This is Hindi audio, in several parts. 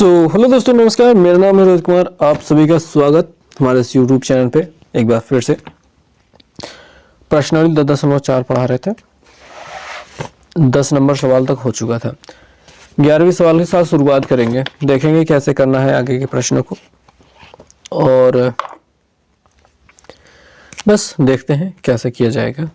हेलो दोस्तों, नमस्कार। मेरा नाम है रोहित कुमार। आप सभी का स्वागत हमारे इस यूट्यूब चैनल पे एक बार फिर से। प्रश्नावली 10.4 पढ़ा रहे थे। 10 नंबर सवाल तक हो चुका था। 11वें सवाल के साथ शुरुआत करेंगे। देखेंगे कैसे करना है आगे के प्रश्नों को, और बस देखते हैं कैसे किया जाएगा।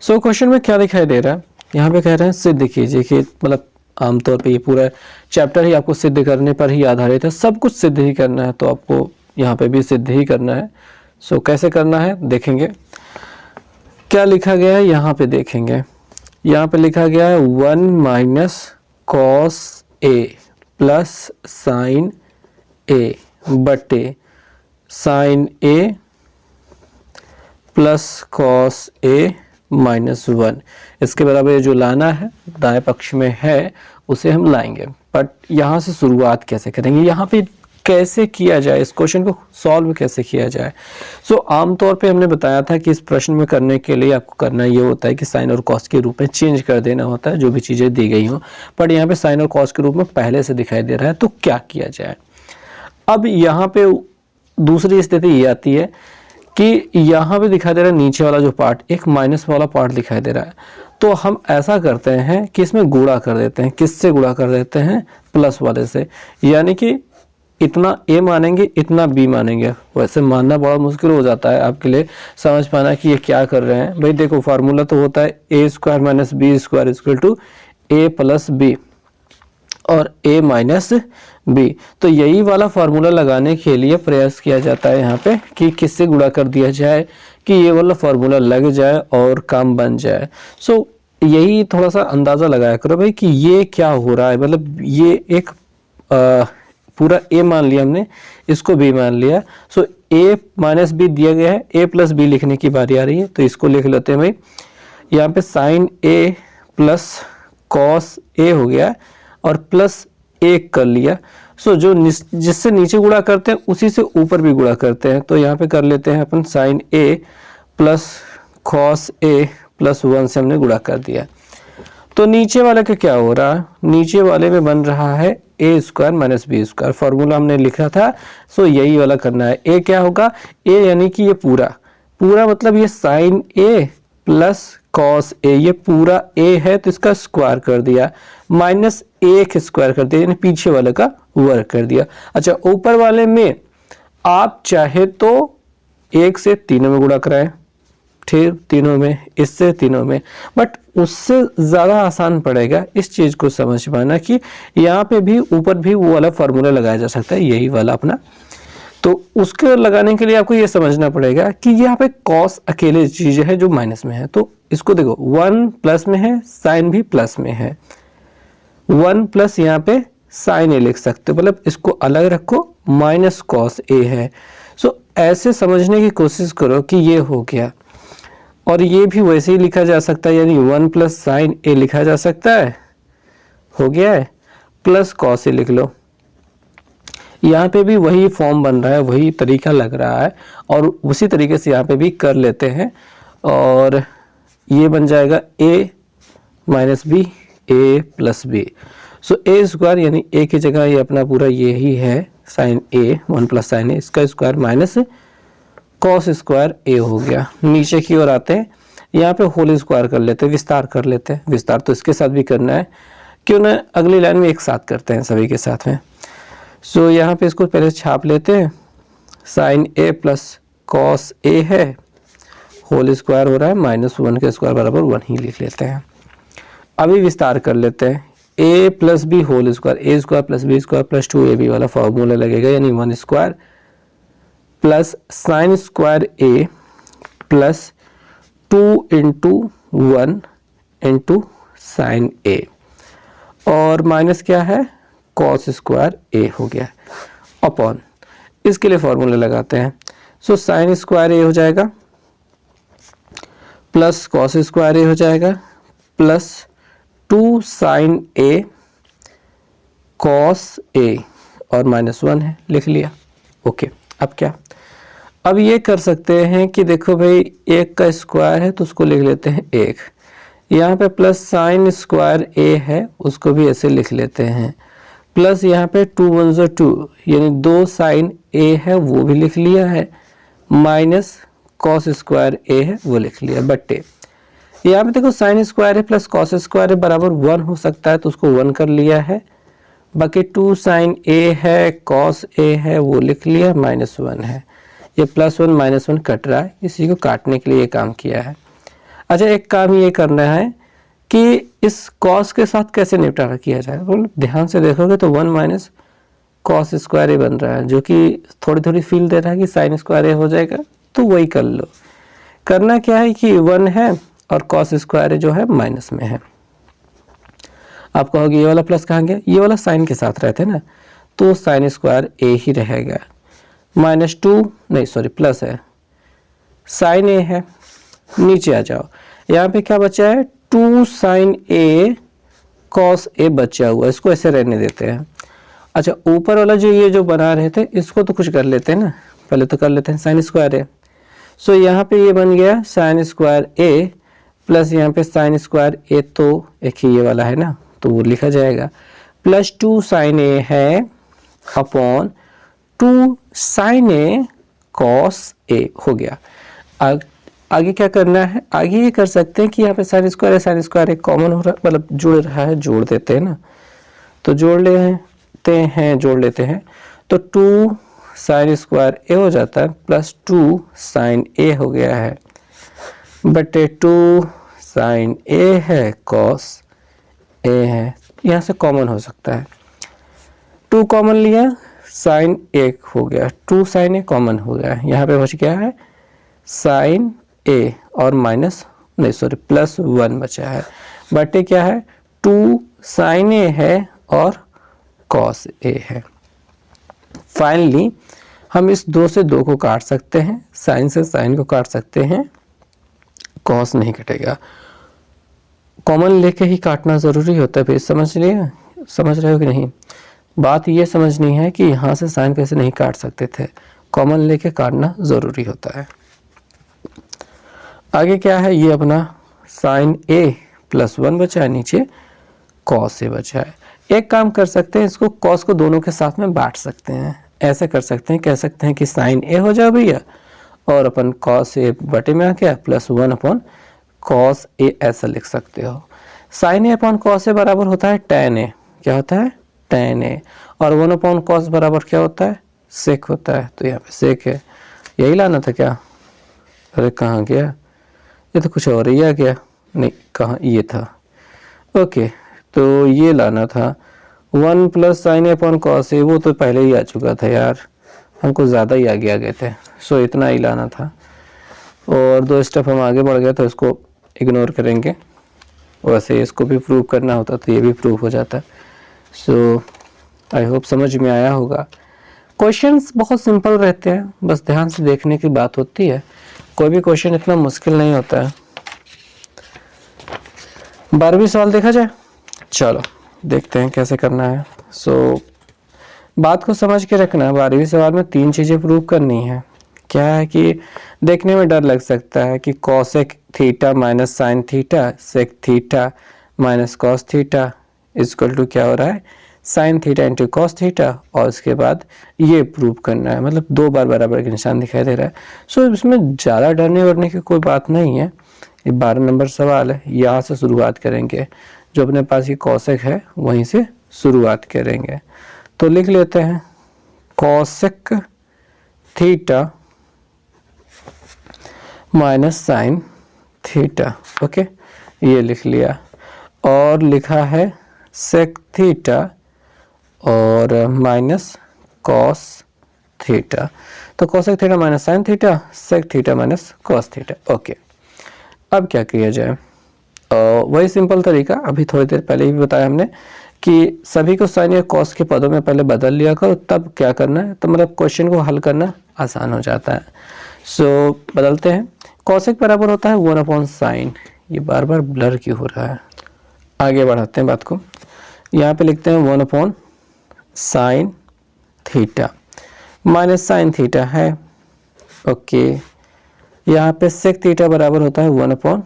क्वेश्चन में क्या दिखाई दे रहा है, यहाँ पे कह रहे हैं सिद्ध कीजिए कि मतलब आमतौर पे ये पूरा चैप्टर ही आपको सिद्ध करने पर ही आधारित है। सब कुछ सिद्ध ही करना है, तो आपको यहाँ पे भी सिद्ध ही करना है। कैसे करना है देखेंगे। क्या लिखा गया है यहाँ पे देखेंगे। यहाँ पे लिखा गया है 1 minus cos A plus sign ए बटे sign A plus cos A -1। इसके बराबर ये जो लाना है दाएं पक्ष में है उसे हम लाएंगे। बट यहाँ से शुरुआत कैसे करेंगे, यहाँ पे कैसे किया जाए, इस क्वेश्चन को सॉल्व कैसे किया जाए। आमतौर पे हमने बताया था कि इस प्रश्न में करने के लिए आपको करना ये होता है कि साइन और कॉस के रूप में चेंज कर देना होता है जो भी चीज़ें दी गई हों। बट यहाँ पे साइन और कॉस के रूप में पहले से दिखाई दे रहा है, तो क्या किया जाए। अब यहाँ पे दूसरी स्थिति ये आती है कि यहाँ पे दिखाई दे रहा है नीचे वाला जो पार्ट एक माइनस वाला पार्ट दिखाई दे रहा है, तो हम ऐसा करते हैं कि इसमें गुणा कर देते हैं। किससे गुणा कर देते हैं? प्लस वाले से। यानी कि इतना a मानेंगे इतना b मानेंगे। वैसे मानना बड़ा मुश्किल हो जाता है आपके लिए समझ पाना कि ये क्या कर रहे हैं। भाई देखो, फार्मूला तो होता है a² - b² = a + b और a - b। तो यही वाला फार्मूला लगाने के लिए प्रयास किया जाता है यहाँ पे कि किससे गुणा कर दिया जाए कि ये वाला फार्मूला लग जाए और काम बन जाए। यही थोड़ा सा अंदाज़ा लगाया करो भाई कि ये क्या हो रहा है। मतलब ये एक पूरा a मान लिया हमने, इसको b मान लिया। a - b दिया गया है, a + b लिखने की बारी आ रही है, तो इसको लिख लेते हैं भाई। यहाँ पे sine a plus cos a हो गया और प्लस 1 कर लिया। जो जिससे नीचे गुणा करते हैं उसी से ऊपर भी गुणा करते हैं। तो यहाँ पे कर लेते हैं अपन sine a plus cos a plus 1 से हमने गुणा कर दिया। तो नीचे वाले का क्या हो रहा है? नीचे वाले में बन रहा है a² - b²। फॉर्मूला हमने लिखा था, यही वाला करना है। a क्या होगा? a यानी कि ये पूरा मतलब ये sine a plus cos a, ये पूरा a है तो इसका स्क्वायर कर दिया, -1² कर दिया, यानी पीछे वाले का वर्ग कर दिया। अच्छा, ऊपर वाले में आप चाहे तो 1 से तीनों में गुणा कराएं, ठीक, तीनों में, इससे तीनों में। बट उससे ज़्यादा आसान पड़ेगा इस चीज़ को समझ पाना कि यहाँ पे भी ऊपर भी वो वाला फार्मूला लगाया जा सकता है, यही वाला अपना। तो उसके लगाने के लिए आपको ये समझना पड़ेगा कि यहाँ पे कॉस अकेले चीज़ है जो माइनस में है। तो इसको देखो, 1 प्लस में है, साइन भी प्लस में है। 1 प्लस यहाँ पे साइन ए लिख सकते हो, मतलब इसको अलग रखो, माइनस कॉस ए है। ऐसे समझने की कोशिश करो कि ये हो गया, और ये भी वैसे ही लिखा जा सकता है, यानी 1 प्लस साइन ए लिखा जा सकता है, हो गया है, प्लस कॉस ए लिख लो। यहाँ पे भी वही फॉर्म बन रहा है, वही तरीका लग रहा है, और उसी तरीके से यहाँ पे भी कर लेते हैं। और ये बन जाएगा a - b, a + b। a² यानी a की जगह ये अपना पूरा यही है, sine a, 1 plus sine a, इसका square minus cos square a हो गया। नीचे की ओर आते हैं, यहाँ पे होल स्क्वायर कर लेते हैं, विस्तार कर लेते हैं। विस्तार तो इसके साथ भी करना है, क्यों ना अगली लाइन में एक साथ करते हैं सभी के साथ में। यहाँ पे इसको पहले छाप लेते हैं, sine a plus cos a है, होल स्क्वायर हो रहा है, -1 का स्क्वायर बराबर 1 ही लिख लेते हैं। अभी विस्तार कर लेते हैं, a + b whole square, a² + b² + 2ab वाला फॉर्मूला लगेगा, यानी 1² plus sine square a plus 2 × 1 × साइन a, और माइनस क्या है? कॉस स्क्वायर a हो गया, अपॉन इसके लिए फॉर्मूला लगाते हैं। साइन स्क्वायर a हो जाएगा प्लस कॉस स्क्वायर a हो जाएगा plus 2 sine a cos a, और -1 है, लिख लिया। ओके, अब क्या? अब ये कर सकते हैं कि देखो भाई, 1 का स्क्वायर है तो उसको लिख लेते हैं 1, यहाँ पे प्लस साइन स्क्वायर a है, उसको भी ऐसे लिख लेते हैं, प्लस यहाँ पे 2 1 ज़ा 2 यानी 2 साइन ए है वो भी लिख लिया है, माइनस कॉस स्क्वायर ए है वो लिख लिया, बट्टे यहाँ पे देखो साइन स्क्वायर है प्लस कॉस स्क्वायर है बराबर 1 हो सकता है तो उसको 1 कर लिया है, बाकी 2 साइन ए है कॉस ए है वो लिख लिया, -1 है, ये +1 -1 कट रहा है, इसी को काटने के लिए ये काम किया है। अच्छा एक काम ये करना है कि इस कॉस के साथ कैसे निपटारा किया जाए, तो ध्यान से देखोगे तो 1 माइनस कॉस स्क्वायर ए बन रहा है जो कि थोड़ी थोड़ी फील दे रहा है कि साइन स्क्वायर ए हो जाएगा, तो वही कर लो। करना क्या है कि 1 है और कॉस स्क्वायर जो है माइनस में है। आप कहोगे ये वाला प्लस कहाँ गया, ये वाला साइन के साथ रहते हैं ना, तो साइन स्क्वायर ए ही रहेगा, -2 नहीं सॉरी प्लस है, साइन ए है, नीचे आ जाओ, यहाँ पे क्या बचा है 2 साइन ए कॉस ए बचा हुआ, इसको ऐसे रहने देते हैं। अच्छा ऊपर वाला जो ये जो बना रहे थे इसको तो कुछ कर लेते हैं ना, पहले तो कर लेते हैं साइन स्क्वायर ए, सो यहाँ पे ये बन गया साइन स्क्वायर ए प्लस यहाँ पे साइन स्क्वायर ए तो एक ही ये वाला है ना तो वो लिखा जाएगा, प्लस 2 साइन ए है upon 2 sign A cos A हो गया। आगे क्या करना है, आगे ये कर सकते हैं कि यहाँ पे साइन स्क्वायर एक कॉमन हो रहा है, मतलब जुड़ रहा है, जोड़ देते हैं ना, तो जोड़ लेते हैं तो 2 साइन स्क्वायर ए हो जाता है प्लस 2 साइन ए हो गया है, बटे 2 साइन ए है कॉस ए है, यहाँ से कॉमन हो सकता है, 2 कॉमन लिया साइन ए हो गया, 2 साइन ए कॉमन हो गया, यहाँ पे बच गया है साइन ए और +1 बचा है, बटे क्या है 2 साइन ए है और कॉस ए है। फाइनली हम इस 2 से 2 को काट सकते हैं, साइन से साइन को काट सकते हैं, कॉस नहीं कटेगा, कॉमन लेके ही काटना ज़रूरी होता है। फिर समझ रहे हो कि नहीं, बात ये समझनी है कि यहाँ से साइन कैसे नहीं काट सकते थे, कॉमन लेके काटना ज़रूरी होता है। आगे क्या है, ये अपना साइन ए +1 बचा है, नीचे कॉस ए बचा है। एक काम कर सकते हैं, इसको कॉस को दोनों के साथ में बांट सकते हैं, ऐसे कर सकते हैं, कह सकते हैं कि साइन ए हो जाए भैया और अपन कॉस ए बटे में आ गया +1 अपॉन कॉस ए, ऐसा लिख सकते हो। Sign A upon cos A बराबर होता है tan ए, क्या होता है tan ए, और 1 अपॉन कॉस बराबर क्या होता है सेक होता है, तो यहाँ पे सेक है, यही लाना था क्या, अरे कहाँ गया, ये तो कुछ और ही आ गया, नहीं कहाँ ये था, ओके तो ये लाना था 1 plus sign A upon cos A, वो तो पहले ही आ चुका था यार, हमको ज़्यादा ही आगे आ गए थे, सो इतना ही लाना था, और 2 स्टेप हम आगे बढ़ गए तो इसको इग्नोर करेंगे, वैसे इसको भी प्रूव करना होता तो ये भी प्रूव हो जाता। सो आई होप समझ में आया होगा। क्वेश्चंस बहुत सिंपल रहते हैं, बस ध्यान से देखने की बात होती है, कोई भी क्वेश्चन इतना मुश्किल नहीं होता है। 12वीं सवाल देखा जाए, चलो देखते हैं कैसे करना है। सो बात को समझ के रखना, 12वीं सवाल में 3 चीज़ें प्रूव करनी है। क्या है कि देखने में डर लग सकता है कि cosec theta minus sine theta sec theta minus cos theta equal to क्या हो रहा है sine theta into cos theta, और उसके बाद ये प्रूव करना है, मतलब 2 बार बराबर के निशान दिखाई दे रहा है। सो इसमें ज़्यादा डरने वरने की कोई बात नहीं है, ये 12 नंबर सवाल है, यहाँ से शुरुआत करेंगे, जो अपने पास ये कॉसेक है वहीं से शुरुआत करेंगे। तो लिख लेते हैं cosec theta minus sine theta, okay ये लिख लिया, और लिखा है सेक थीटा और माइनस कॉस थीटा, तो cosec theta minus sine theta sec theta minus cos theta, okay. अब क्या किया जाए, वही सिंपल तरीका, अभी थोड़ी देर पहले ही बताया हमने कि सभी को साइन या कॉस के पदों में पहले बदल लिया करो, तब क्या करना है, तो मतलब क्वेश्चन को हल करना आसान हो जाता है। सो बदलते हैं, कॉसेक बराबर होता है 1 अपॉन साइन, ये बार बार ब्लर क्यों हो रहा है, आगे बढ़ाते हैं बात को, यहाँ पे लिखते हैं 1 upon sine theta minus sine theta है, ओके। यहाँ पे सेक थीटा बराबर होता है 1 upon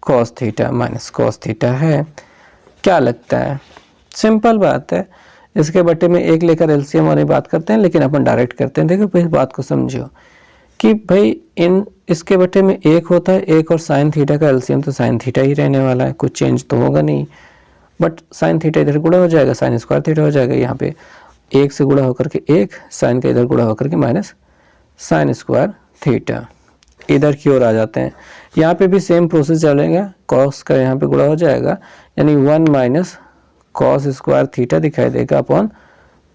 cos theta minus cos theta है। क्या लगता है, सिंपल बात है, इसके बट्टे में 1 लेकर एलसीएम वाली बात करते हैं, लेकिन अपन डायरेक्ट करते हैं। देखो इस बात को समझो कि भाई इसके बट्टे में 1 होता है, 1 और साइन थीटा का एलसीएम तो साइन थीटा ही रहने वाला है, कुछ चेंज तो होगा नहीं। बट साइन थीटा इधर गुणा हो जाएगा, साइन स्क्वायर थीटा हो जाएगा, यहाँ पे 1 से गुणा होकर के 1, साइन का इधर गुणा होकर के माइनस साइन स्क्वायर थीटा। इधर की ओर आ जाते हैं, यहाँ पे भी सेम प्रोसेस चलेगा, कॉस का यहाँ पे गुणा हो जाएगा, यानी 1 माइनस कॉस स्क्वायर थीटा दिखाई देगा अपॉन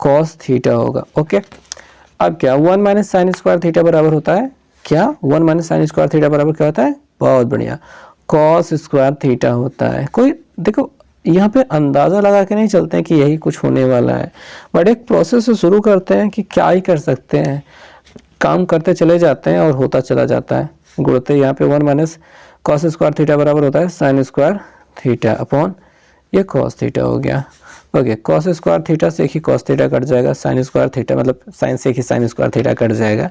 कॉस थीटा होगा। ओके, अब क्या 1 माइनस साइन स्क्वायर थीटा बराबर होता है क्या? 1 माइनस साइन स्क्वायर थीटा बराबर क्या होता है? बहुत बढ़िया, कॉस स्क्वायर थीटा होता है। कोई देखो यहाँ पे अंदाजा लगा के नहीं चलते हैं कि यही कुछ होने वाला है, बट एक प्रोसेस से शुरू करते हैं कि क्या ही कर सकते हैं, काम करते चले जाते हैं और होता चला जाता है। गुणते यहाँ पे 1 माइनस कॉस स्क्वायर थीटा बराबर होता है साइन स्क्वायर थीटा अपॉन ये कॉस थीटा हो गया। ओके, कॉस स्क्वायर थीटा से एक ही कॉस थीटा कट जाएगा, साइन स्क्वायर थीटा मतलब साइन से एक ही साइन स्क्वायर थीटा कट जाएगा,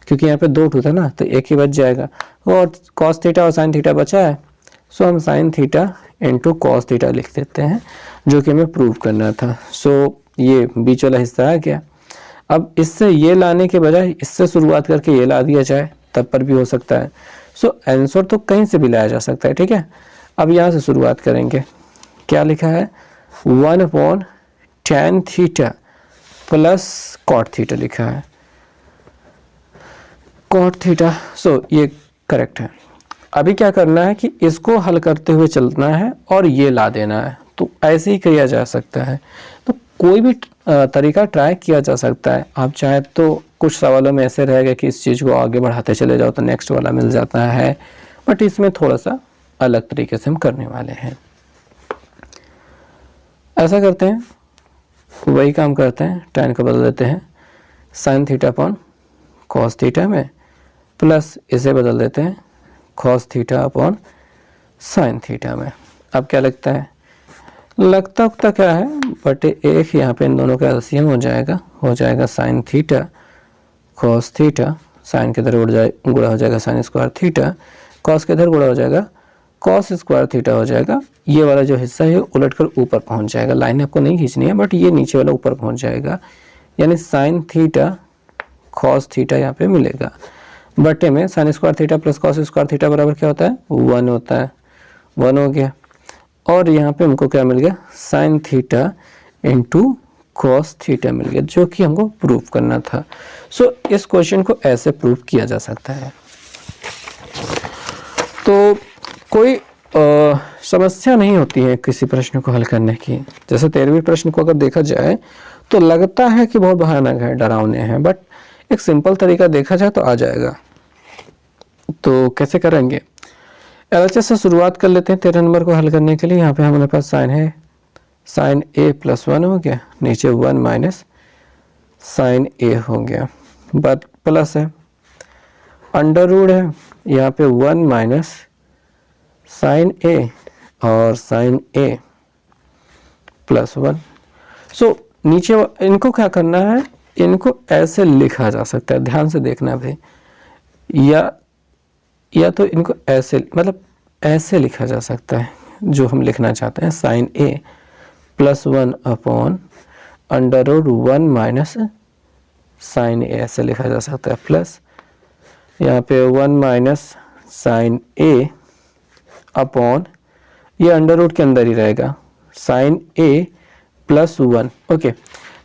क्योंकि यहाँ पे 2 टू था ना, तो एक ही बच जाएगा। और कॉस थीटा और साइन थीटा बचा है, सो हम sign theta into cos theta लिख देते हैं, जो कि हमें प्रूव करना था। सो ये बीच वाला हिस्सा आ गया। अब इससे ये लाने के बजाय इससे शुरुआत करके ये ला दिया जाए, तब पर भी हो सकता है। सो आंसर तो कहीं से भी लाया जा सकता है, ठीक है। अब यहाँ से शुरुआत करेंगे, क्या लिखा है? 1 upon tan theta plus cot theta लिखा है, कॉट थीटा। सो ये करेक्ट है। अभी क्या करना है कि इसको हल करते हुए चलना है और ये ला देना है, तो ऐसे ही किया जा सकता है। तो कोई भी तरीका ट्राई किया जा सकता है। आप चाहे तो कुछ सवालों में ऐसे रहेगा कि इस चीज़ को आगे बढ़ाते चले जाओ तो नेक्स्ट वाला मिल जाता है, बट इसमें थोड़ा सा अलग तरीके से हम करने वाले हैं। ऐसा करते हैं, वही काम करते हैं, tan को बदल देते हैं sine theta upon cos theta में, प्लस इसे बदल देते हैं cos theta upon sine theta में। अब क्या लगता है? लगता क्या है, बट एक यहाँ पे इन दोनों का एलसीएम हो जाएगा sine theta cos theta, sine के इधर गुणा हो जाएगा साइन स्क्वायर थीटा, कॉस के इधर गुणा हो जाएगा कॉस स्क्वायर थीटा हो जाएगा। ये वाला जो हिस्सा है उलटकर ऊपर पहुंच जाएगा, लाइन आपको नहीं खींचनी है, बट ये नीचे वाला ऊपर पहुंच जाएगा, यानी साइन थीटा कॉस थीटा यहाँ पे मिलेगा। बटे में sine square theta plus cos square theta बराबर क्या होता है? 1 होता है, 1 हो गया। और यहाँ पे हमको क्या मिल गया? Sine theta into cos theta मिल गया, जो कि हमको प्रूव करना था। सो इस क्वेश्चन को ऐसे प्रूव किया जा सकता है। तो कोई समस्या नहीं होती है किसी प्रश्न को हल करने की। जैसे 13वें प्रश्न को अगर देखा जाए तो लगता है कि बहुत भयानक है, डरावने हैं, बट एक सिंपल तरीका देखा जाए तो आ जाएगा। तो कैसे करेंगे? एलएचएस से शुरुआत कर लेते हैं 13 नंबर को हल करने के लिए। यहाँ पे हमारे पास साइन है, साइन ए प्लस 1 हो गया, नीचे 1 माइनस साइन ए हो गया, बाद प्लस है, अंडर रूट है, यहाँ पे 1 माइनस साइन ए और साइन ए प्लस 1। सो नीचे इनको क्या करना है? इनको ऐसे लिखा जा सकता है, ध्यान से देखना भाई, या तो इनको ऐसे मतलब ऐसे लिखा जा सकता है जो हम लिखना चाहते हैं, sine A plus 1 upon under root 1 minus sine A, ऐसे लिखा जा सकता है, प्लस यहाँ पे 1 माइनस साइन ए अपॉन ये अंडर रूट के अंदर ही रहेगा साइन ए प्लस 1। ओके,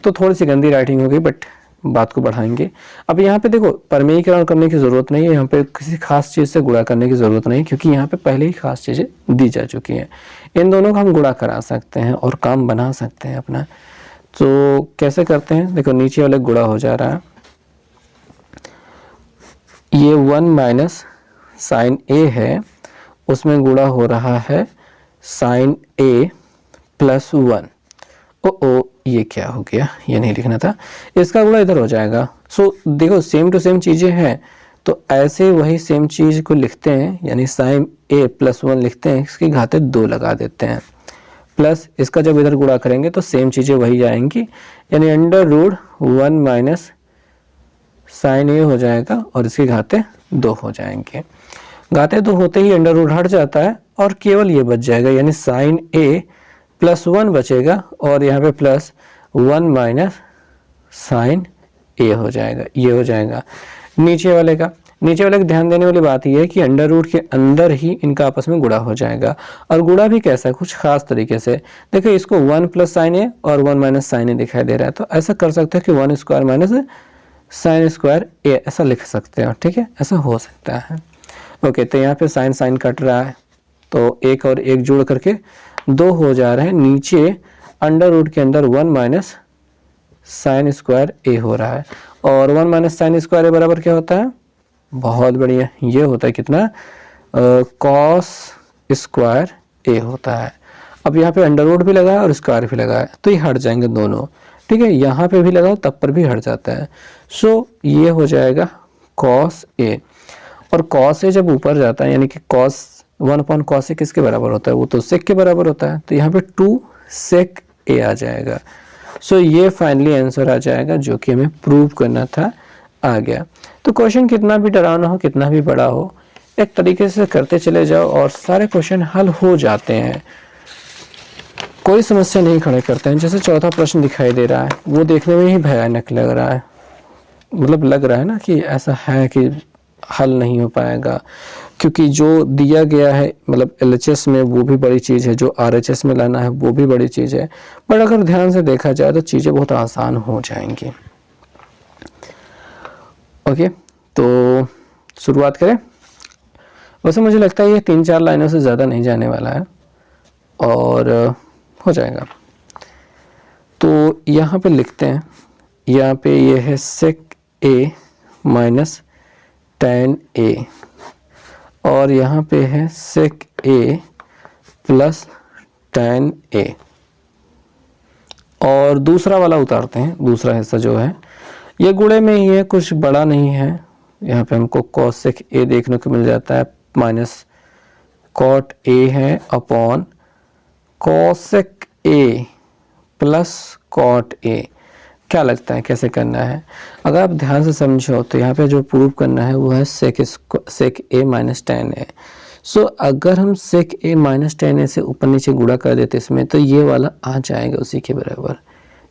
तो थोड़ी सी गंदी राइटिंग होगी, बट बात को बढ़ाएंगे। अब यहाँ पे देखो परमेयीकरण करने की ज़रूरत नहीं है, यहाँ पे किसी खास चीज़ से गुणा करने की ज़रूरत नहीं, क्योंकि यहाँ पे पहले ही खास चीज़ें दी जा चुकी हैं। इन दोनों का हम गुणा करा सकते हैं और काम बना सकते हैं अपना। तो कैसे करते हैं? देखो नीचे वाले गुणा हो जा रहा है, ये 1 माइनस साइन ए है, उसमें गुणा हो रहा है साइन ए प्लस 1। ओ ये क्या हो गया, ये नहीं लिखना था, इसका गुणा इधर हो जाएगा। सो देखो सेम टू सेम चीजें हैं, तो ऐसे वही सेम चीज को लिखते हैं, यानी साइन ए प्लस 1 लिखते हैं, इसकी घाते 2 लगा देते हैं, प्लस इसका जब इधर गुणा करेंगे तो सेम चीजें वही आएंगी, यानी अंडर रूट 1 माइनस साइन ए हो जाएगा और इसकी घाते 2 हो जाएंगे। घाते 2 होते ही अंडर रूट हट जाता है और केवल ये बच जाएगा, यानी साइन ए प्लस 1 बचेगा और यहाँ पे प्लस 1 माइनस साइन ए हो जाएगा, ये हो जाएगा। नीचे वाले का ध्यान देने वाली बात यह है कि अंडर रूट के अंदर ही इनका आपस में गुणा हो जाएगा। और गुणा भी कैसा, कुछ खास तरीके से। देखिए इसको 1 प्लस साइन ए और 1 माइनस साइन ए दिखाई दे रहा है, तो ऐसा कर सकते हो कि 1 स्क्वायर माइनस साइन स्क्वायर ए ऐसा लिख सकते हो। ठीक है, ऐसा हो सकता है। ओके, तो यहाँ पे साइन साइन कट रहा है, तो एक और एक जोड़ करके 2 हो जा रहे हैं। नीचे अंडर रूट के अंदर 1 माइनस साइन स्क्वायर ए हो रहा है, और 1 माइनस साइन स्क्वायर ए बराबर क्या होता है, बहुत बढ़िया, ये होता है कितना, कॉस स्क्वायर ए होता है। अब यहाँ पे अंडर रूट भी लगा है और स्क्वायर भी लगा है, तो ये हट जाएंगे दोनों। ठीक है, यहाँ पे भी लगाओ तब पर भी हट जाता है। सो ये हो जाएगा कॉस ए, और कॉस ए जब ऊपर जाता है यानी कि कॉस 1 अपॉन कॉस ए किसके बराबर होता है, वो तो सेक के बराबर होता है, तो यहाँ पे 2 सेक ए आ जाएगा। सो ये फाइनली आंसर आ जाएगा जो कि हमें प्रूव करना था, आ गया। तो क्वेश्चन कितना भी डरावना हो, कितना भी बड़ा हो, एक तरीके से करते चले जाओ और सारे क्वेश्चन हल हो जाते हैं, कोई समस्या नहीं खड़े करते हैं। जैसे चौथा प्रश्न दिखाई दे रहा है, वो देखने में ही भयानक लग रहा है, मतलब लग रहा है ना कि ऐसा है कि हल नहीं हो पाएगा, क्योंकि जो दिया गया है मतलब LHS में वो भी बड़ी चीज़ है, जो RHS में लाना है वो भी बड़ी चीज़ है, पर अगर ध्यान से देखा जाए तो चीज़ें बहुत आसान हो जाएंगी। ओके, तो शुरुआत करें। वैसे मुझे लगता है ये 3-4 लाइनों से ज़्यादा नहीं जाने वाला है और हो जाएगा। तो यहाँ पे लिखते हैं, यहाँ पे ये है सेक ए माइनस tan ए, और यहाँ पे है सेक ए प्लस tan ए, और दूसरा वाला उतारते हैं, दूसरा हिस्सा जो है ये गुणे में ही है, कुछ बड़ा नहीं है। यहाँ पे हमको कॉसेक ए देखने को मिल जाता है, माइनस कॉट ए है upon cosec A plus cot A. क्या लगता है कैसे करना है? अगर आप ध्यान से समझो तो यहाँ पे जो प्रूव करना है वो है सेक ए माइनस tan ए। सो अगर हम सेक ए माइनस tan ए से ऊपर नीचे गुणा कर देते इसमें, तो ये वाला आ जाएगा उसी के बराबर।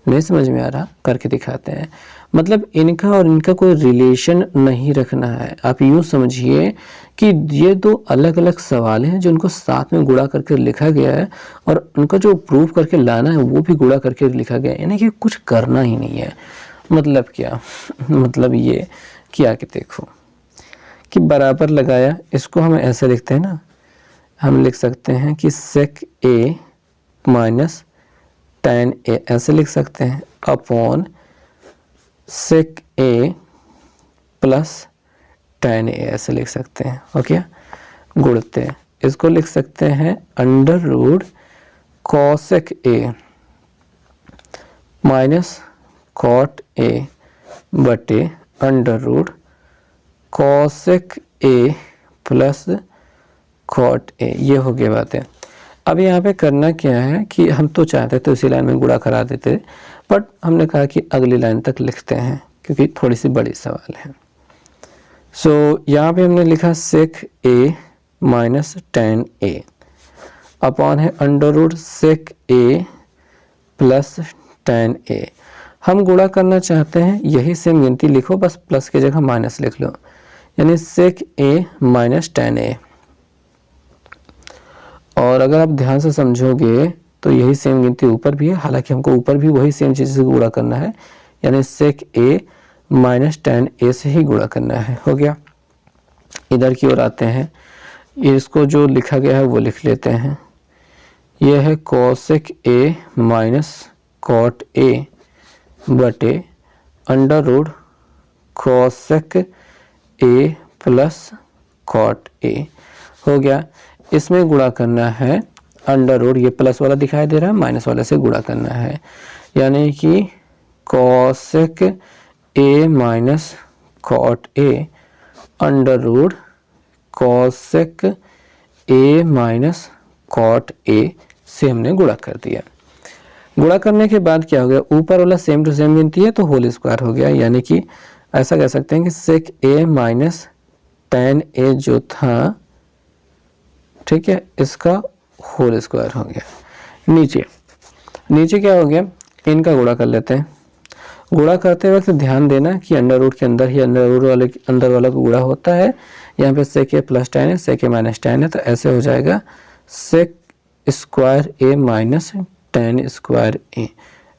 नहीं समझ में आ रहा? करके दिखाते हैं। मतलब इनका और इनका कोई रिलेशन नहीं रखना है। आप यूँ समझिए कि ये दो अलग अलग सवाल हैं जो उनको साथ में गुणा करके लिखा गया है, और उनका जो प्रूव करके लाना है वो भी गुणा करके लिखा गया है, यानी कि कुछ करना ही नहीं है। मतलब क्या? मतलब ये किया कि देखो कि बराबर लगाया, इसको हम ऐसे लिखते हैं ना, हम लिख सकते हैं कि सेक ए माइनस tan ए ऐसे लिख सकते हैं, अपॉन सेक ए प्लस tan ए ऐसे लिख सकते हैं। ओके, गुणते हैं, इसको लिख सकते हैं under root cosec A minus cot A बटे under root cosec A plus cot A. ये हो गया बातें। अब यहाँ पे करना क्या है कि हम तो चाहते थे उसी लाइन में गुणा करा देते, बट हमने कहा कि अगली लाइन तक लिखते हैं क्योंकि थोड़ी सी बड़ी सवाल है। सो यहाँ पे हमने लिखा सेक ए माइनस tan ए अपॉन है अंडर रूट सेक ए प्लस tan ए। हम गुणा करना चाहते हैं, यही सेम गिनती लिखो, बस प्लस की जगह माइनस लिख लो, यानी सेक ए माइनस tan ए। और अगर आप ध्यान से समझोगे तो यही सेम गिनती ऊपर भी है, हालांकि हमको ऊपर भी वही सेम चीज़ से गुणा करना है, यानी सेक ए माइनस tan ए से ही गुणा करना है। हो गया। इधर की ओर आते हैं, इसको जो लिखा गया है वो लिख लेते हैं। यह है cosec A minus cot A बटे under root cosec A plus cot A. हो गया। इसमें गुणा करना है अंडर रूट, ये प्लस वाला दिखाई दे रहा है, माइनस वाले से गुणा करना है, यानी कि cosec A minus cot A under root cosec A minus cot A से हमने गुणा कर दिया। गुणा करने के बाद क्या हो गया, ऊपर वाला सेम टू सेम गिनती है तो होल स्क्वायर हो गया, यानी कि ऐसा कह सकते हैं कि सेक ए माइनस tan ए जो था, ठीक है, इसका होल स्क्वायर हो गया। नीचे क्या हो गया, इनका गुणा कर लेते हैं। गुणा करते वक्त ध्यान देना कि अंडर रूट के अंदर ही अंदर वाला को गुणा होता है। यहाँ पे सेक ए प्लस टेन है, सेक ए माइनस टेन है, तो ऐसे हो जाएगा सेक स्क्वायर ए माइनस टेन स्क्वायर ए।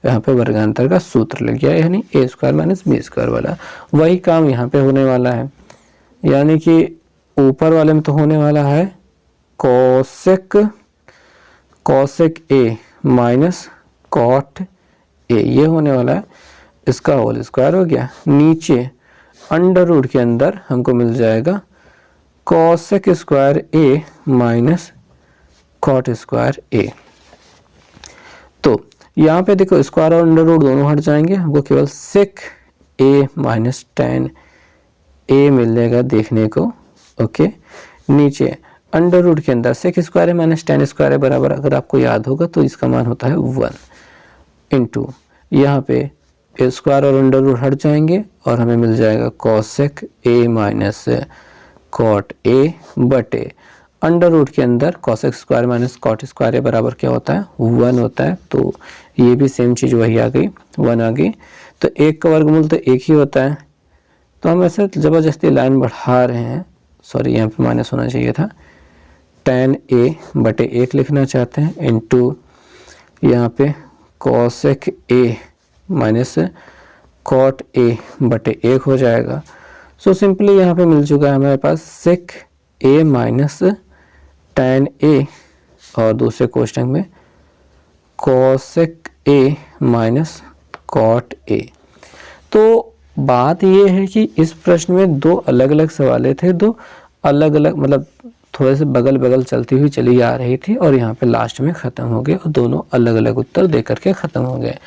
यहाँ पे वर्गांतर का सूत्र लग गया, यानी ए स्क्वायर माइनस बी स्क्वायर वाला। वही काम यहाँ पे होने वाला है, यानी कि ऊपर वाले में तो होने वाला है cosec A minus cot A, ये होने वाला है, इसका होल स्क्वायर हो गया। नीचे अंडर रूट के अंदर हमको मिल जाएगा कॉसेक स्क्वायर ए माइनस कॉट स्क्वायर ए। तो यहाँ पे देखो स्क्वायर और अंडर रूट दोनों हट जाएंगे, हमको केवल सेक ए माइनस टेन ए मिल जाएगा देखने को। ओके, नीचे अंडर रूट के अंदर सेक स्क्वायर ए माइनस टेन स्क्वायर बराबर, अगर आपको याद होगा तो इसका मान होता है 1 इंटू, यहाँ पे स्क्वायर और अंडर रूट हट जाएंगे और हमें मिल जाएगा cosec A minus cot A बटे अंडर रूट के अंदर cosec square minus cot square A बराबर क्या होता है 1 होता है। तो ये भी सेम चीज़ वही आ गई, 1 आ गई। तो एक का वर्गमूल तो एक ही होता है, तो हम ऐसे ज़बरदस्ती लाइन बढ़ा रहे हैं, सॉरी यहाँ पे माइनस होना चाहिए था, टेन ए बटे 1 लिखना चाहते हैं इंटू यहाँ पे cosec A minus cot A बटे 1 हो जाएगा। सो सिंपली यहाँ पे मिल चुका है हमारे पास सेक ए माइनस टेन ए और दूसरे क्वेश्चन में cosec A minus cot A. तो बात ये है कि इस प्रश्न में दो अलग अलग सवालें थे, दो अलग अलग मतलब थोड़े से बगल बगल चलती हुई चली आ रही थी और यहाँ पे लास्ट में ख़त्म हो गए और दोनों अलग अलग उत्तर दे करके ख़त्म हो गए।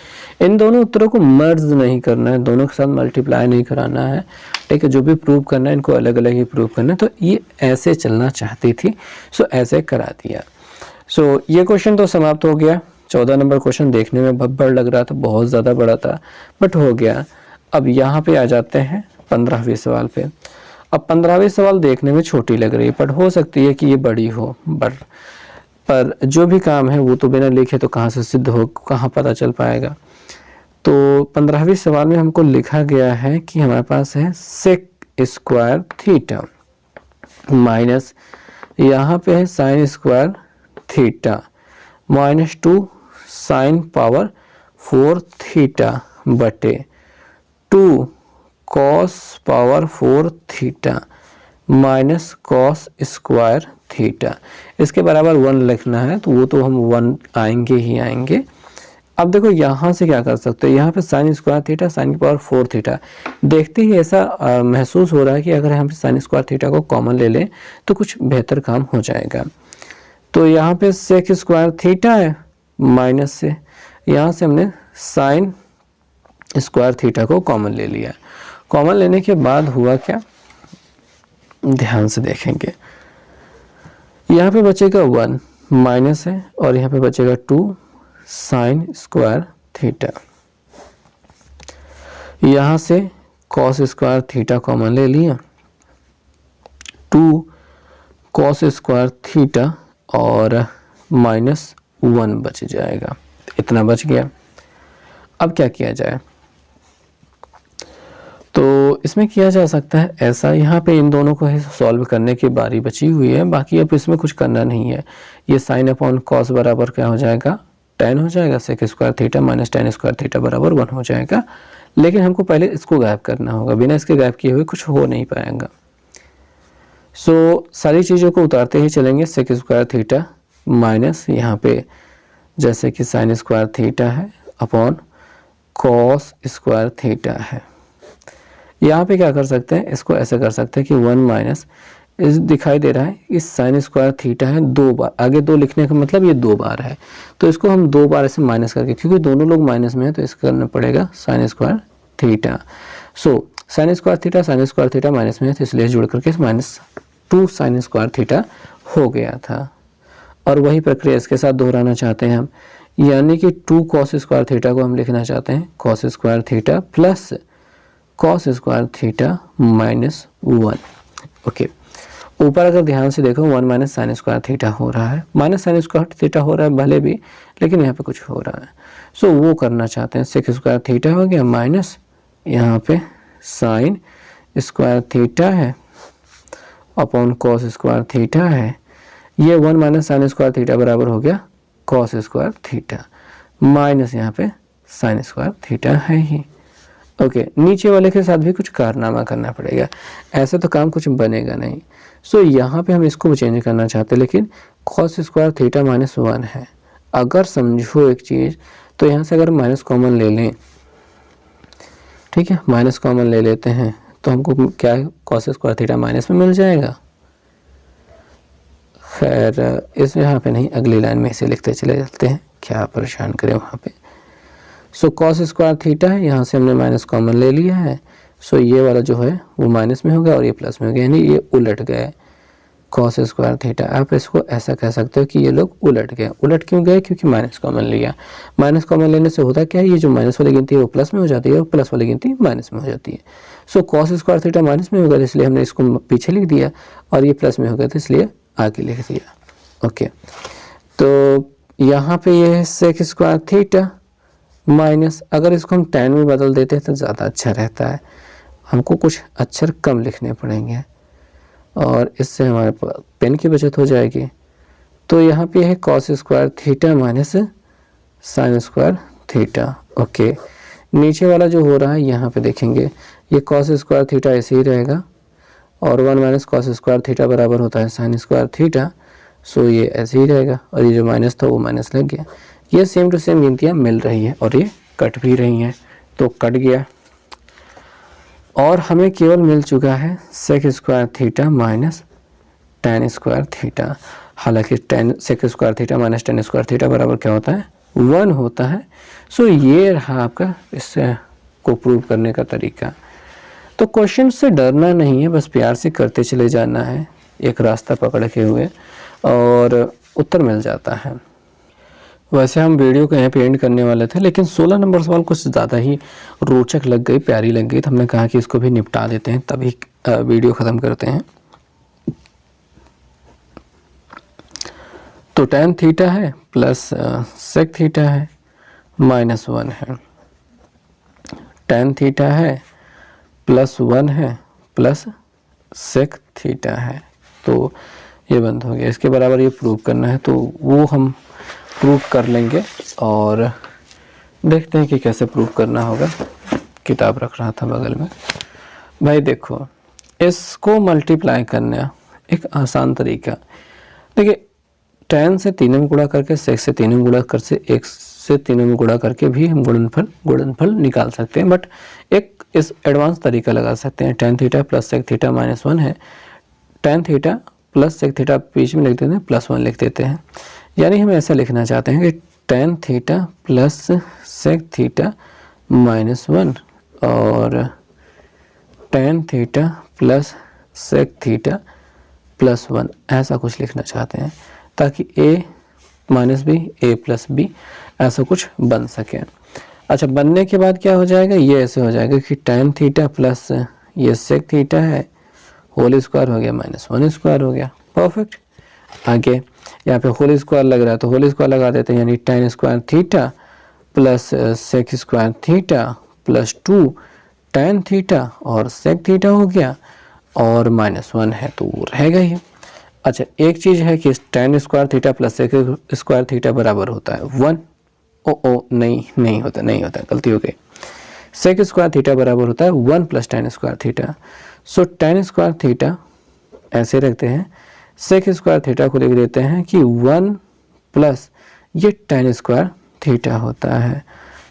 इन दोनों उत्तरों को मर्ज नहीं करना है, दोनों के साथ मल्टीप्लाई नहीं कराना है, ठीक है। जो भी प्रूव करना है इनको अलग अलग ही प्रूव करना है। तो ये ऐसे चलना चाहती थी, सो ऐसे करा दिया। सो ये क्वेश्चन तो समाप्त हो गया। 14 नंबर क्वेश्चन देखने में भब्बड़ लग रहा था, बहुत ज़्यादा बड़ा था, बट हो गया। अब यहाँ पे आ जाते हैं 15वें सवाल पे। अब 15वें सवाल देखने में छोटी लग रही है, पर हो सकती है कि ये बड़ी हो, पर जो भी काम है वो तो बिना लिखे तो कहाँ से सिद्ध हो, कहाँ पता चल पाएगा। तो 15वें सवाल में हमको लिखा गया है कि हमारे पास है सेक स्क्वायर थीटा माइनस यहाँ पे है sine square theta minus 2 sine power 4 theta बटे 2 cos power 4 theta minus cos square theta. इसके बराबर 1 लिखना है, तो वो तो हम 1 आएंगे ही आएंगे। अब देखो यहाँ से क्या कर सकते हैं, यहाँ पे साइन स्क्वायर थीटा साइन की पावर 4 थीटा, देखते ही ऐसा महसूस हो रहा है कि अगर हम साइन स्क्वायर थीटा को कॉमन ले लें तो कुछ बेहतर काम हो जाएगा। तो यहाँ पे सेक स्क्वायर थीटा है, माइनस से यहाँ से हमने साइन स्क्वायर थीटा को कॉमन ले लिया। कॉमन लेने के बाद हुआ क्या, ध्यान से देखेंगे। यहाँ पे बचेगा 1 माइनस है और यहाँ पे बचेगा 2 साइन स्क्वायर थीटा। यहाँ से कॉस स्क्वायर थीटा कॉमन ले लिया, 2 कॉस स्क्वायर थीटा और माइनस 1 बच जाएगा, इतना बच गया। अब क्या किया जाए, तो इसमें किया जा सकता है ऐसा, यहाँ पे इन दोनों को सॉल्व करने की बारी बची हुई है, बाकी अब इसमें कुछ करना नहीं है। ये साइन अपॉन कॉस बराबर क्या हो जाएगा, tan हो जाएगा, sec square theta minus tan square theta बराबर 1 हो जाएगा। लेकिन हमको पहले इसको गायब करना होगा, बिना इसके गायब किए हुए कुछ हो नहीं पाएगा। सो सारी चीज़ों को उतारते ही चलेंगे। सेक स्क्वायर थीटा माइनस यहाँ पे जैसे कि साइन स्क्वायर थीटा है अपॉन कॉस स्क्वायर थीटा है। यहाँ पे क्या कर सकते हैं, इसको ऐसे कर सकते हैं कि 1 माइनस इस दिखाई दे रहा है, इस साइन स्क्वायर थीटा है 2 बार, आगे 2 लिखने का मतलब ये 2 बार है, तो इसको हम 2 बार ऐसे माइनस करके, क्योंकि दोनों लोग माइनस में है तो इसका करना पड़ेगा sine square theta. So sine square theta minus में है तो इसलिए जोड़ करके माइनस 2 साइन स्क्वायर थीटा हो गया था। और वही प्रक्रिया इसके साथ दोहराना चाहते हैं हम, यानी कि 2 कॉस स्क्वायर थीटा को हम लिखना चाहते हैं cos square theta plus cos square theta minus 1। Okay, ऊपर अगर ध्यान से देखो 1 माइनस साइन स्क्वायर थीटा हो रहा है, माइनस साइन स्क्वायर थीटा हो रहा है भले भी, लेकिन यहाँ पे कुछ हो रहा है। सो वो करना चाहते हैं, सेक स्क्वायर थीटा हो गया माइनस यहाँ पे साइन स्क्वायर थीटा है अपॉन कॉस स्क्वायर थीटा है। ये 1 माइनस साइन स्क्वायर थीटा बराबर हो गया कॉस स्क्वायर थीटा माइनस यहाँ पे साइन स्क्वायर थीटा है ही। ओके, नीचे वाले के साथ भी कुछ कारनामा करना पड़ेगा, ऐसे तो काम कुछ बनेगा नहीं। सो यहाँ पे हम इसको चेंज करना चाहते हैं, लेकिन कॉस स्क्वायर थीटा माइनस 1 है। अगर समझो एक चीज़, तो यहाँ से अगर माइनस कॉमन ले लें, ठीक है, माइनस कॉमन ले लेते हैं तो हमको क्या है, कॉस स्क्वायर थीटा माइनस में मिल जाएगा। खैर इस यहाँ पे नहीं, अगली लाइन में इसे लिखते चले जाते हैं, क्या परेशान करें वहाँ पे। सो कॉस स्क्वायर थीटा है, यहाँ से हमने माइनस कॉमन ले लिया है। सो ये वाला जो है वो माइनस में हो गया और ये प्लस में हो गया, यानी ये उलट गए कॉस स्क्वायर थीटा। आप इसको ऐसा कह सकते हो कि ये लोग उलट गए। उलट क्यों गए? क्योंकि माइनस कॉमन लिया। माइनस कॉमन लेने से होता क्या है, ये जो माइनस वाली गिनती है वो प्लस में हो जाती है और प्लस वाली गिनती माइनस में हो जाती है। So cos square theta minus में हो गया, इसलिए हमने इसको पीछे लिख दिया, और ये प्लस में हो गया तो इसलिए आगे लिख दिया। ओके, तो यहाँ पे ये है सेक स्क्वायर थीटा माइनस, अगर इसको हम tan में बदल देते हैं तो ज़्यादा अच्छा रहता है, हमको कुछ अक्षर कम लिखने पड़ेंगे और इससे हमारे पेन की बचत हो जाएगी। तो यहाँ पे है cos square theta minus sine square theta. Okay, नीचे वाला जो हो रहा है यहाँ पे देखेंगे, ये कॉस स्क्वायर थीटा ऐसे ही रहेगा और 1 माइनस कॉस स्क्वायर थीटा बराबर होता है साइन स्क्वायर थीटा। सो ये ऐसे ही रहेगा और ये जो माइनस था वो माइनस लग गया। ये सेम टू सेम गिनतियाँ मिल रही हैं और ये कट भी रही हैं, तो कट गया और हमें केवल मिल चुका है sec square theta minus tan square theta. हालांकि tan sec square theta minus tan square theta बराबर क्या होता है, 1 होता है। सो ये रहा आपका इससे को प्रूव करने का तरीका। तो क्वेश्चन से डरना नहीं है, बस प्यार से करते चले जाना है एक रास्ता पकड़ के हुए, और उत्तर मिल जाता है। वैसे हम वीडियो को यहाँ पे एंड करने वाले थे, लेकिन 16 नंबर सवाल कुछ ज़्यादा ही रोचक लग गई, प्यारी लग गई, तो हमने कहा कि इसको भी निपटा देते हैं, तभी वीडियो ख़त्म करते हैं। तो tan थीटा है प्लस सेक थीटा है माइनस 1 है, tan थीटा है प्लस 1 है प्लस सेक थीटा है। तो ये बंद हो गया, इसके बराबर ये प्रूव करना है, तो वो हम प्रूव कर लेंगे और देखते हैं कि कैसे प्रूव करना होगा। किताब रख रहा था बगल में। भाई देखो, इसको मल्टीप्लाई करना एक आसान तरीका। देखिए, tan से 3 में गुणा करके, sec से 3 में गुणा कर से, x से 3 में गुणा करके भी हम गुणनफल निकाल सकते हैं, बट एक इस एडवांस तरीका लगा सकते हैं। tan theta plus sec theta minus 1 है, tan theta plus sec theta बीच में लिख देते हैं, प्लस 1 लिख देते हैं। यानी हम ऐसा लिखना चाहते हैं कि tan theta plus sec theta minus 1 और tan theta plus sec theta plus 1, ऐसा कुछ लिखना चाहते हैं ताकि a minus b, a plus b, ऐसा कुछ बन सके। अच्छा, बनने के बाद क्या हो जाएगा, ये ऐसे हो जाएगा कि tan थीटा प्लस ये सेक थीटा है होल स्क्वायर हो गया माइनस 1 स्क्वायर हो गया। परफेक्ट। आगे यहाँ पे होल स्क्वायर लग रहा है तो होल स्क्वायर लगा देते हैं, यानी tan square theta plus sec square theta plus 2 tan theta और सेक थीटा हो गया और माइनस 1 है तो वो रहेगा ही। अच्छा, एक चीज़ है कि tan square theta plus sec square theta बराबर होता है 1। नहीं होता, गलती हो गई। सेक स्क्वायर थीटा बराबर होता है 1 प्लस tan स्क्वायर थीटा। सो tan स्क्वायर थीटा ऐसे रखते हैं, सेक स्क्वायर थीटा को लिख देते हैं कि 1 प्लस ये tan स्क्वायर थीटा होता है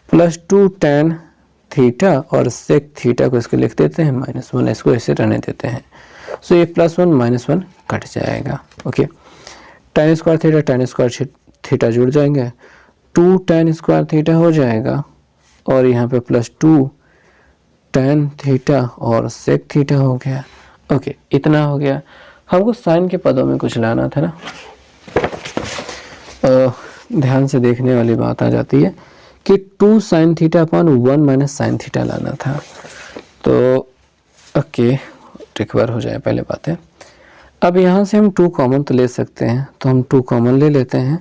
प्लस 2 tan थीटा और सेक थीटा को इसको लिख देते हैं माइनस 1, इसको ऐसे रहने देते हैं। सो ये प्लस 1 माइनस 1 कट जाएगा। ओके, tan स्क्वायर थीटा जुड़ जाएंगे, 2 tan स्क्वायर थीटा हो जाएगा और यहाँ पे प्लस 2 tan थीटा और सेक थीटा हो गया। ओके, इतना हो गया। हमको साइन के पदों में कुछ लाना था ना, ध्यान से देखने वाली बात आ जाती है कि 2 sin theta upon 1 minus sine theta लाना था। तो ओके, रिकवर हो जाए पहले बातें। अब यहाँ से हम 2 कॉमन तो ले सकते हैं, तो हम 2 कॉमन ले लेते हैं।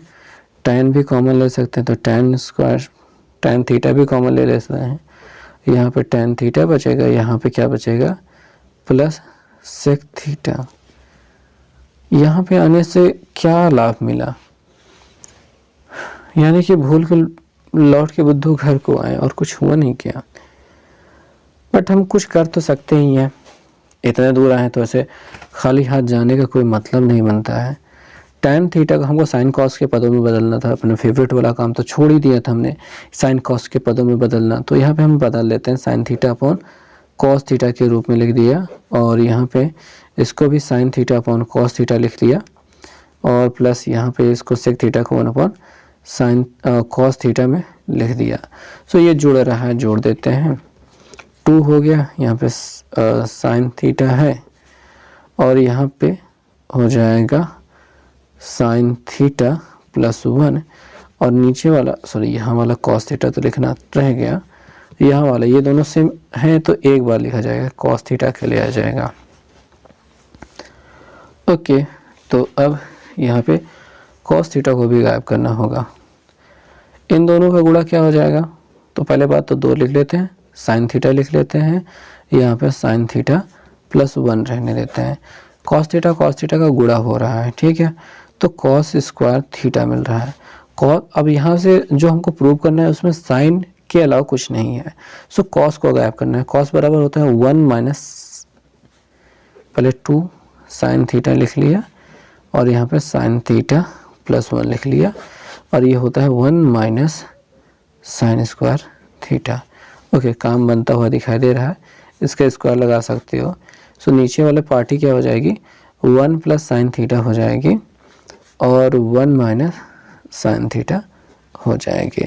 tan भी कॉमन ले सकते हैं, तो tan स्क्वायर tan थीटा भी कॉमन ले सकते हैं। यहाँ पे tan थीटा बचेगा, यहाँ पे क्या बचेगा प्लस sec थीटा। यहाँ पे आने से क्या लाभ मिला, यानी कि भूल के लौट के बुद्धू घर को आए और कुछ हुआ नहीं क्या। बट हम कुछ कर तो सकते ही हैं, इतने दूर आए तो ऐसे खाली हाथ जाने का कोई मतलब नहीं बनता है। tan थीटा को हमको साइन कॉस के पदों में बदलना था, अपने फेवरेट वाला काम तो छोड़ ही दिया था हमने, साइन कॉस के पदों में बदलना। तो यहाँ पे हम बदल लेते हैं, sine theta upon cos theta के रूप में लिख दिया, और यहाँ पे इसको भी sine theta upon cos theta लिख दिया, और प्लस यहाँ पे इसको सेक थीटा को 1 अपॉन साइन कॉस थीटा में लिख दिया। सो ये जुड़ रहा है, जोड़ देते हैं, 2 हो गया, यहाँ पे साइन थीटा है, और यहाँ पे हो जाएगा साइन थीटा प्लस 1, और नीचे वाला सॉरी यहाँ वाला कॉस थीटा तो लिखना रह गया, यहाँ वाला ये दोनों सेम हैं तो एक बार लिखा जाएगा, कॉस थीटा के लिए आ जाएगा। ओके, तो अब यहाँ पे कॉस थीटा को भी गायब करना होगा। इन दोनों का गुणा क्या हो जाएगा, तो पहले बात तो 2 लिख लेते हैं, साइन थीटा लिख लेते हैं, यहाँ पे साइन थीटा प्लस 1 रहने देते हैं। कॉस थीटा का गुणा हो रहा है, ठीक है, तो कॉस स्क्वायर थीटा मिल रहा है। अब यहाँ से जो हमको प्रूव करना है उसमें साइन के अलावा कुछ नहीं है, सो कॉस को गायब करना है। कॉस बराबर होता है 1 माइनस, पहले 2 साइन थीटा लिख लिया, और यहाँ पे साइन थीटा प्लस 1 लिख लिया, और ये होता है 1 minus sine square theta. Okay, काम बनता हुआ दिखाई दे रहा है, इसका स्क्वायर लगा सकते हो। सो नीचे वाले पार्टी क्या हो जाएगी, 1 प्लस साइन थीटा हो जाएगी, और 1 माइनस साइन थीटा हो जाएगी।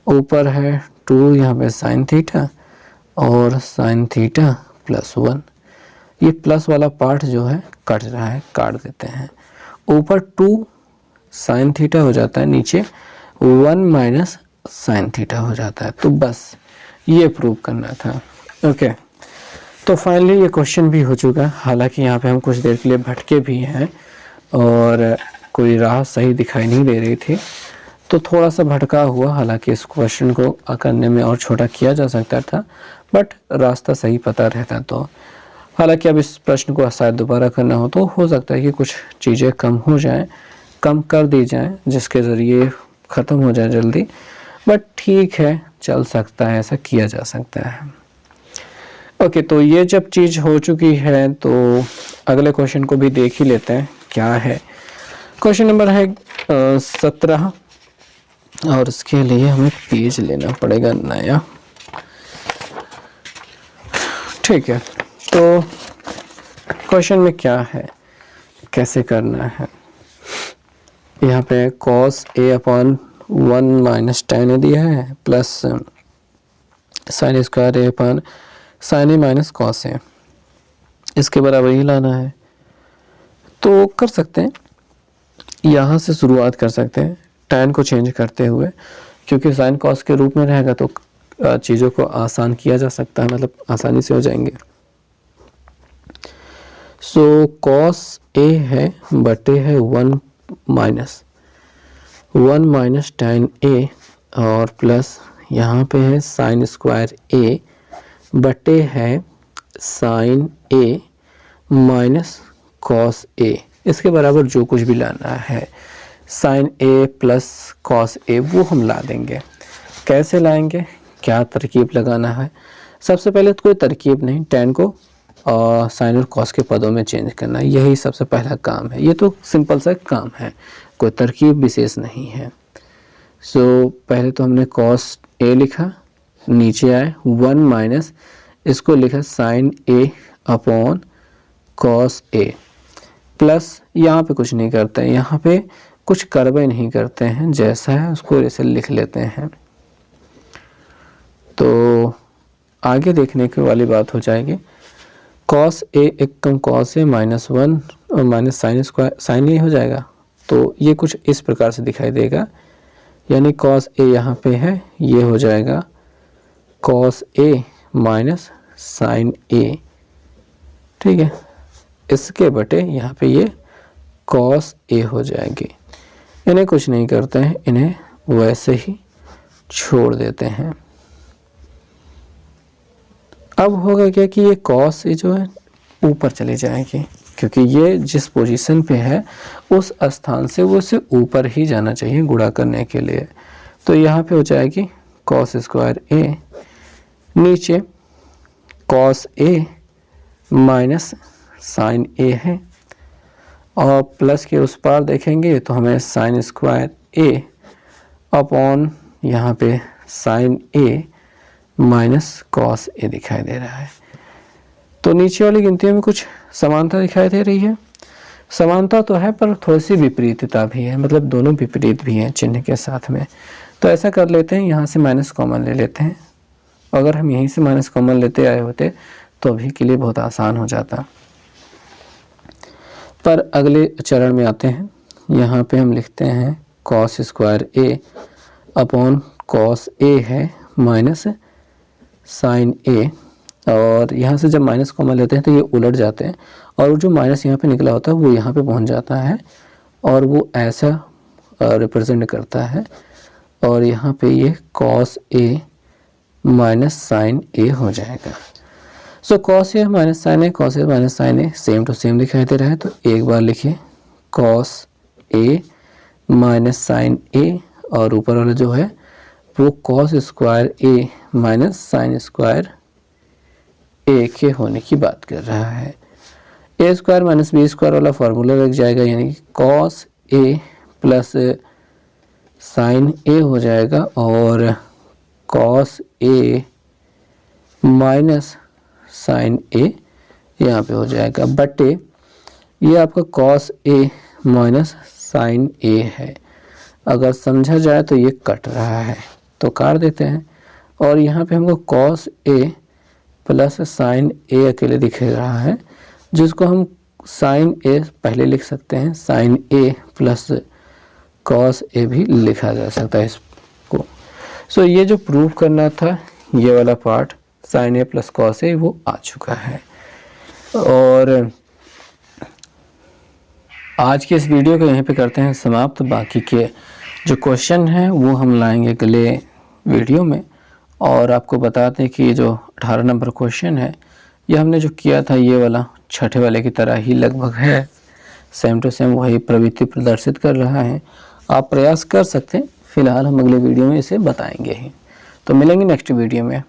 ऊपर है 2, यहाँ पे साइन थीटा और साइन थीटा प्लस 1। ये प्लस वाला पार्ट जो है कट रहा है, काट देते हैं। ऊपर 2 साइन थीटा हो जाता है, नीचे 1 माइनस साइन थीटा हो जाता है। तो बस ये प्रूव करना था। ओके, तो फाइनली ये क्वेश्चन भी हो चुका है। हालांकि यहाँ पे हम कुछ देर के लिए भटके भी हैं और कोई राह सही दिखाई नहीं दे रही थी, तो थोड़ा सा भटका हुआ। हालांकि इस क्वेश्चन को करने में और छोटा किया जा सकता था, बट रास्ता सही पता रहता तो। हालांकि अब इस प्रश्न को शायद दोबारा करना हो तो हो सकता है कि कुछ चीज़ें कम हो जाएं, कम कर दी जाएं, जिसके ज़रिए ख़त्म हो जाए जल्दी। बट ठीक है, चल सकता है, ऐसा किया जा सकता है। ओके, तो ये जब चीज़ हो चुकी है तो अगले क्वेश्चन को भी देख ही लेते हैं क्या है। क्वेश्चन नंबर है 17, और इसके लिए हमें पेज लेना पड़ेगा नया। ठीक है, तो क्वेश्चन में क्या है, कैसे करना है। यहाँ पे cos a upon 1 minus tan a दिया है, plus sine square a upon sine a minus cos a, इसके बराबर ही लाना है। तो कर सकते हैं, यहाँ से शुरुआत कर सकते हैं tan को चेंज करते हुए, क्योंकि साइन cos के रूप में रहेगा तो चीज़ों को आसान किया जा सकता है, मतलब आसानी से हो जाएंगे। सो cos a है बटे है 1 माइनस tan a, और प्लस यहाँ पे है साइन स्क्वायर a बटे है sine a minus cos a, इसके बराबर जो कुछ भी लाना है sine a plus cos a वो हम ला देंगे। कैसे लाएंगे, क्या तरकीब लगाना है। सबसे पहले तो कोई तरकीब नहीं, tan को साइन और कॉस के पदों में चेंज करना, यही सबसे पहला काम है। ये तो सिंपल सा काम है, कोई तरकीब विशेष नहीं है। सो पहले तो हमने कॉस ए लिखा, नीचे आए 1 माइनस, इसको लिखा sign A upon cos A, plus यहाँ पे कुछ नहीं करते हैं, यहाँ पे कुछ करवे नहीं करते हैं, जैसा है उसको ऐसे लिख लेते हैं। तो आगे देखने की वाली बात हो जाएगी। cos a एक कम cos a माइनस 1 और minus sine square sine a हो जाएगा। तो ये कुछ इस प्रकार से दिखाई देगा, यानी cos a यहाँ पे है, ये हो जाएगा cos a minus sine a। ठीक है, इसके बटे यहाँ पे ये cos A हो जाएगी। इन्हें कुछ नहीं करते हैं, इन्हें वैसे ही छोड़ देते हैं। अब होगा क्या कि ये cos A जो है ऊपर चली जाएगी, क्योंकि ये जिस पोजीशन पे है उस स्थान से वो उसे ऊपर ही जाना चाहिए गुणा करने के लिए। तो यहाँ पे हो जाएगी cos स्क्वायर A, नीचे cos A minus sine A है, और प्लस के उस पार देखेंगे तो हमें साइन स्क्वायर A अपॉन यहाँ पे sine A minus cos A दिखाई दे रहा है। तो नीचे वाली गिनतियों में कुछ समानता दिखाई दे रही है। समानता तो है पर थोड़ी सी विपरीतता भी है, मतलब दोनों विपरीत भी हैं चिन्ह के साथ में। तो ऐसा कर लेते हैं, यहाँ से माइनस कॉमन ले लेते हैं। अगर हम यहीं से माइनस कॉमन लेते आए होते तो अभी के लिए बहुत आसान हो जाता। पर अगले चरण में आते हैं। यहाँ पे हम लिखते हैं cos square A upon cos A है माइनस साइन A, और यहाँ से जब माइनस कॉमन लेते हैं तो ये उलट जाते हैं, और जो माइनस यहाँ पे निकला होता है वो यहाँ पे पहुँच जाता है, और वो ऐसा रिप्रेजेंट करता है, और यहाँ पे ये cos A minus sine A हो जाएगा। So cos A minus sine A, cos A minus sine A same to same दिखाई दे रहा है। तो एक बार लिखिए cos A minus sine A, और ऊपर वाला जो है वो cos square A minus sine square A के होने की बात कर रहा है। A square minus B square वाला फार्मूला लग जाएगा, यानी cos A plus sine A हो जाएगा, और cos A minus sine A यहाँ पे हो जाएगा, बटे ये आपका cos A minus sine A है। अगर समझा जाए तो ये कट रहा है तो काट देते हैं, और यहाँ पे हमको cos A plus sine A अकेले दिख रहा है, जिसको हम साइन A पहले लिख सकते हैं, sine A plus cos A भी लिखा जा सकता है इसको। सो ये जो प्रूव करना था ये वाला part sine A plus cos A वो आ चुका है। और आज के इस वीडियो को यहीं पे करते हैं समाप्त। बाकी के जो क्वेश्चन हैं वो हम लाएंगे अगले वीडियो में। और आपको बताते हैं कि जो 18 नंबर क्वेश्चन है ये हमने जो किया था ये वाला छठे वाले की तरह ही लगभग है, सेम टू सेम वही प्रवृत्ति प्रदर्शित कर रहा है। आप प्रयास कर सकते हैं, फिलहाल हम अगले वीडियो में इसे बताएंगे ही। तो मिलेंगे नेक्स्ट वीडियो में।